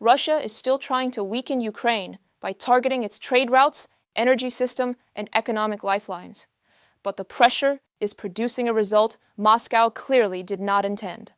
Russia is still trying to weaken Ukraine by targeting its trade routes, energy system, and economic lifelines. But the pressure is producing a result Moscow clearly did not intend.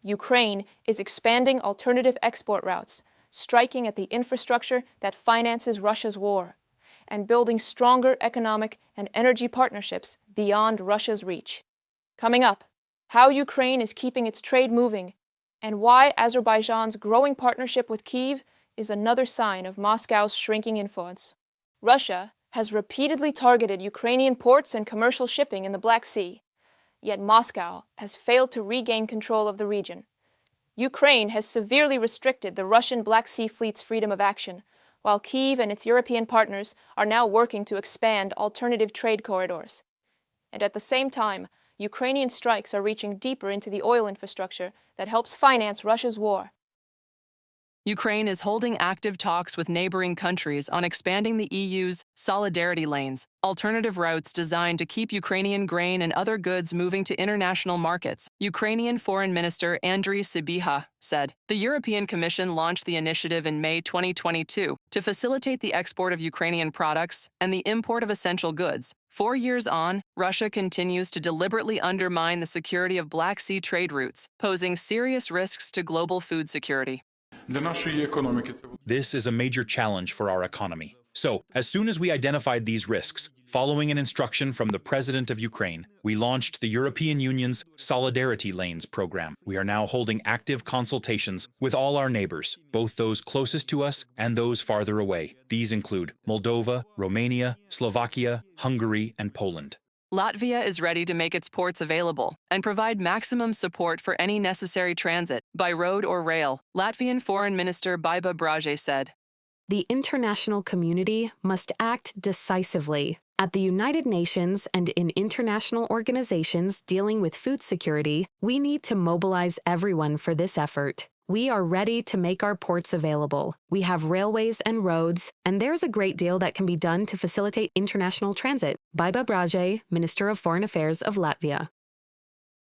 Ukraine is expanding alternative export routes, striking at the infrastructure that finances Russia's war, and building stronger economic and energy partnerships beyond Russia's reach. Coming up, how Ukraine is keeping its trade moving, and why Azerbaijan's growing partnership with Kyiv is another sign of Moscow's shrinking influence. Russia has repeatedly targeted Ukrainian ports and commercial shipping in the Black Sea, yet Moscow has failed to regain control of the region. Ukraine has severely restricted the Russian Black Sea Fleet's freedom of action, while Kyiv and its European partners are now working to expand alternative trade corridors. And at the same time, Ukrainian strikes are reaching deeper into the oil infrastructure that helps finance Russia's war. Ukraine is holding active talks with neighboring countries on expanding the EU's solidarity lanes, alternative routes designed to keep Ukrainian grain and other goods moving to international markets, Ukrainian Foreign Minister Andriy Sybiha said. The European Commission launched the initiative in May 2022 to facilitate the export of Ukrainian products and the import of essential goods. 4 years on, Russia continues to deliberately undermine the security of Black Sea trade routes, posing serious risks to global food security. This is a major challenge for our economy. So, as soon as we identified these risks, following an instruction from the President of Ukraine, we launched the European Union's Solidarity Lanes program. We are now holding active consultations with all our neighbors, both those closest to us and those farther away. These include Moldova, Romania, Slovakia, Hungary, and Poland. Latvia is ready to make its ports available and provide maximum support for any necessary transit, by road or rail, Latvian Foreign Minister Baiba Braže said. The international community must act decisively. At the United Nations and in international organizations dealing with food security, we need to mobilize everyone for this effort. We are ready to make our ports available. We have railways and roads, and there's a great deal that can be done to facilitate international transit. Baiba Braže, Minister of Foreign Affairs of Latvia.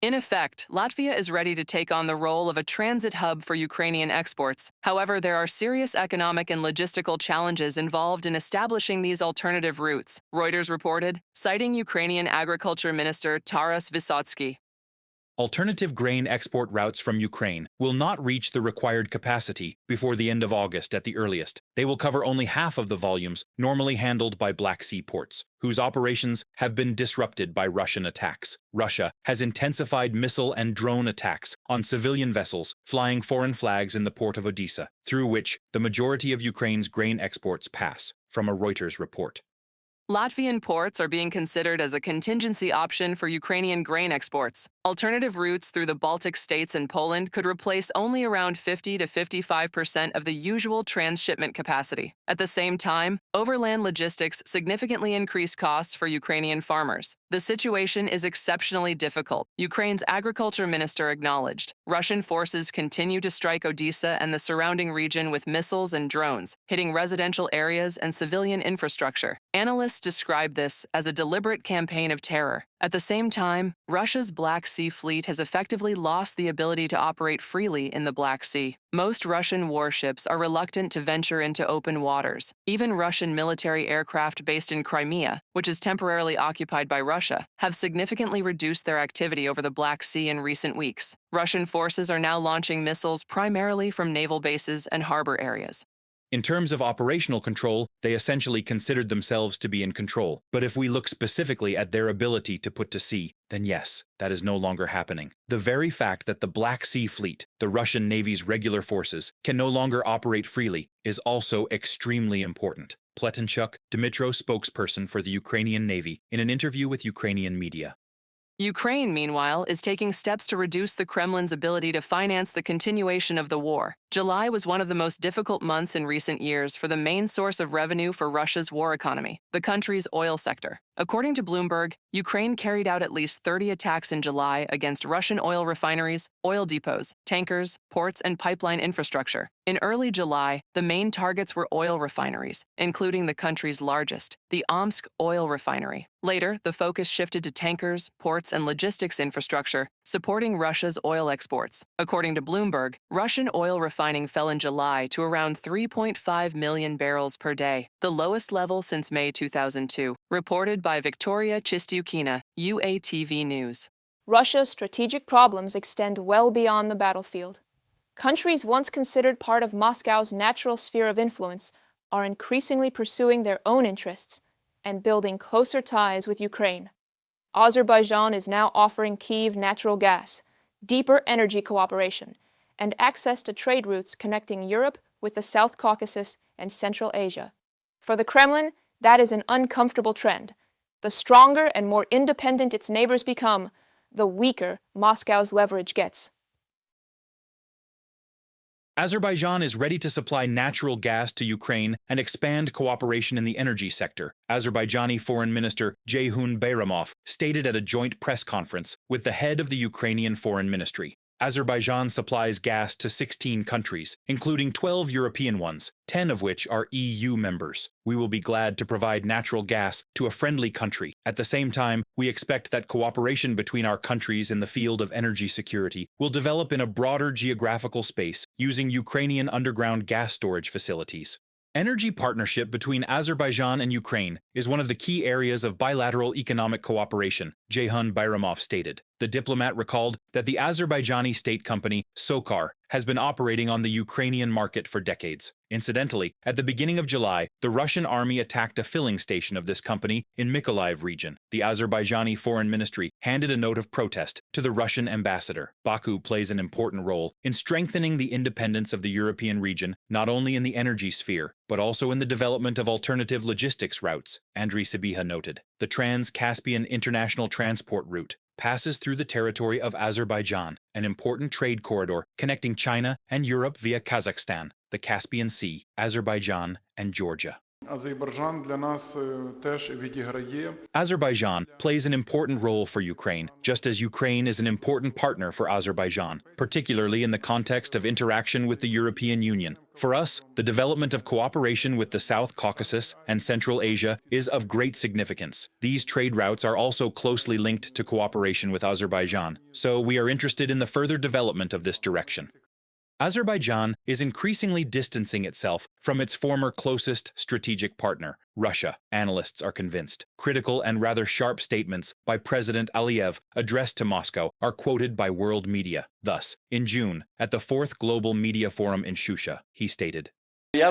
In effect, Latvia is ready to take on the role of a transit hub for Ukrainian exports. However, there are serious economic and logistical challenges involved in establishing these alternative routes, Reuters reported, citing Ukrainian Agriculture Minister Taras Vysotsky. Alternative grain export routes from Ukraine will not reach the required capacity before the end of August at the earliest. They will cover only half of the volumes normally handled by Black Sea ports, whose operations have been disrupted by Russian attacks. Russia has intensified missile and drone attacks on civilian vessels flying foreign flags in the port of Odessa, through which the majority of Ukraine's grain exports pass, from a Reuters report. Latvian ports are being considered as a contingency option for Ukrainian grain exports. Alternative routes through the Baltic states and Poland could replace only around 50 to 55% of the usual transshipment capacity. At the same time, overland logistics significantly increase costs for Ukrainian farmers. The situation is exceptionally difficult, Ukraine's agriculture minister acknowledged. Russian forces continue to strike Odessa and the surrounding region with missiles and drones, hitting residential areas and civilian infrastructure. Analysts describe this as a deliberate campaign of terror. At the same time, Russia's Black Sea Fleet has effectively lost the ability to operate freely in the Black Sea. Most Russian warships are reluctant to venture into open waters. Even Russian military aircraft based in Crimea, which is temporarily occupied by Russia, have significantly reduced their activity over the Black Sea in recent weeks. Russian forces are now launching missiles primarily from naval bases and harbor areas. In terms of operational control, they essentially considered themselves to be in control. But if we look specifically at their ability to put to sea, then yes, that is no longer happening. The very fact that the Black Sea Fleet, the Russian Navy's regular forces, can no longer operate freely is also extremely important. Pletenchuk, Dmytro, spokesperson for the Ukrainian Navy, in an interview with Ukrainian media. Ukraine, meanwhile, is taking steps to reduce the Kremlin's ability to finance the continuation of the war. July was one of the most difficult months in recent years for the main source of revenue for Russia's war economy, the country's oil sector. According to Bloomberg, Ukraine carried out at least 30 attacks in July against Russian oil refineries, oil depots, tankers, ports, and pipeline infrastructure. In early July, the main targets were oil refineries, including the country's largest, the Omsk oil refinery. Later, the focus shifted to tankers, ports, and logistics infrastructure, supporting Russia's oil exports. According to Bloomberg, Russian oil refining fell in July to around 3.5 million barrels per day, the lowest level since May 2002, reported by Victoria Chistyukina, UATV News. Russia's strategic problems extend well beyond the battlefield. Countries once considered part of Moscow's natural sphere of influence are increasingly pursuing their own interests and building closer ties with Ukraine. Azerbaijan is now offering Kyiv natural gas, deeper energy cooperation, and access to trade routes connecting Europe with the South Caucasus and Central Asia. For the Kremlin, that is an uncomfortable trend. The stronger and more independent its neighbors become, the weaker Moscow's leverage gets. Azerbaijan is ready to supply natural gas to Ukraine and expand cooperation in the energy sector, Azerbaijani Foreign Minister Ceyhun Bayramov stated at a joint press conference with the head of the Ukrainian Foreign Ministry. Azerbaijan supplies gas to 16 countries, including 12 European ones, 10 of which are EU members. We will be glad to provide natural gas to a friendly country. At the same time, we expect that cooperation between our countries in the field of energy security will develop in a broader geographical space using Ukrainian underground gas storage facilities. Energy partnership between Azerbaijan and Ukraine is one of the key areas of bilateral economic cooperation, Ceyhun Bayramov stated. The diplomat recalled that the Azerbaijani state company, SOCAR, has been operating on the Ukrainian market for decades. Incidentally, at the beginning of July, the Russian army attacked a filling station of this company in Mykolaiv region. The Azerbaijani Foreign Ministry handed a note of protest to the Russian ambassador. Baku plays an important role in strengthening the independence of the European region, not only in the energy sphere, but also in the development of alternative logistics routes, Andriy Sibiha noted. The Trans-Caspian International Transport Route passes through the territory of Azerbaijan, an important trade corridor connecting China and Europe via Kazakhstan, the Caspian Sea, Azerbaijan, and Georgia. Azerbaijan plays an important role for Ukraine, just as Ukraine is an important partner for Azerbaijan, particularly in the context of interaction with the European Union. For us, the development of cooperation with the South Caucasus and Central Asia is of great significance. These trade routes are also closely linked to cooperation with Azerbaijan, so we are interested in the further development of this direction. Azerbaijan is increasingly distancing itself from its former closest strategic partner, Russia. Analysts are convinced. Critical and rather sharp statements by President Aliyev addressed to Moscow are quoted by world media. Thus, in June, at the 4th Global Media Forum in Shusha, he stated, I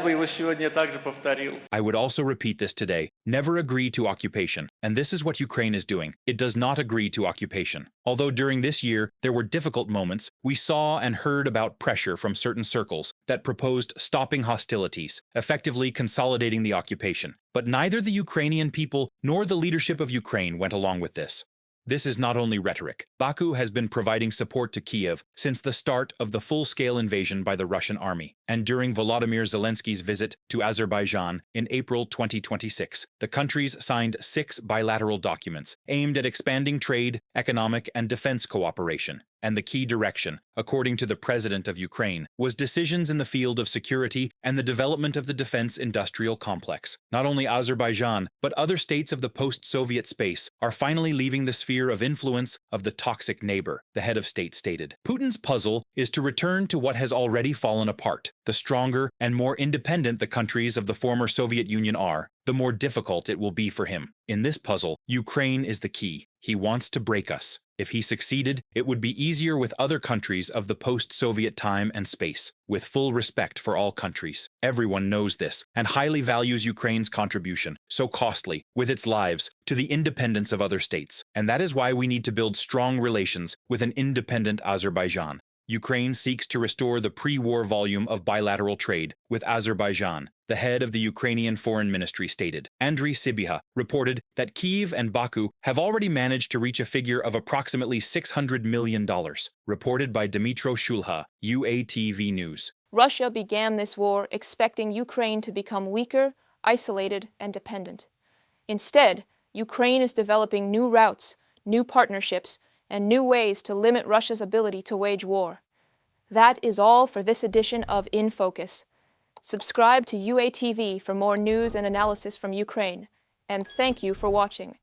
would also repeat this today. Never agree to occupation. And this is what Ukraine is doing. It does not agree to occupation. Although during this year there were difficult moments, we saw and heard about pressure from certain circles that proposed stopping hostilities, effectively consolidating the occupation. But neither the Ukrainian people nor the leadership of Ukraine went along with this. This is not only rhetoric. Baku has been providing support to Kyiv since the start of the full-scale invasion by the Russian army. And during Volodymyr Zelensky's visit to Azerbaijan in April 2026, the countries signed 6 bilateral documents aimed at expanding trade, economic, and defense cooperation. And the key direction, according to the president of Ukraine, was decisions in the field of security and the development of the defense industrial complex. Not only Azerbaijan, but other states of the post-Soviet space are finally leaving the sphere of influence of the toxic neighbor, the head of state stated. Putin's puzzle is to return to what has already fallen apart. The stronger and more independent the countries of the former Soviet Union are, the more difficult it will be for him. In this puzzle, Ukraine is the key. He wants to break us. If he succeeded, it would be easier with other countries of the post-Soviet time and space, with full respect for all countries. Everyone knows this, and highly values Ukraine's contribution, so costly, with its lives, to the independence of other states. And that is why we need to build strong relations with an independent Azerbaijan. Ukraine seeks to restore the pre-war volume of bilateral trade with Azerbaijan, the head of the Ukrainian Foreign Ministry stated. Andriy Sibiha reported that Kyiv and Baku have already managed to reach a figure of approximately $600 million, reported by Dmytro Shulha, UATV News. Russia began this war expecting Ukraine to become weaker, isolated, and dependent. Instead, Ukraine is developing new routes, new partnerships, and new ways to limit Russia's ability to wage war. That is all for this edition of In Focus. Subscribe to UATV for more news and analysis from Ukraine, and thank you for watching.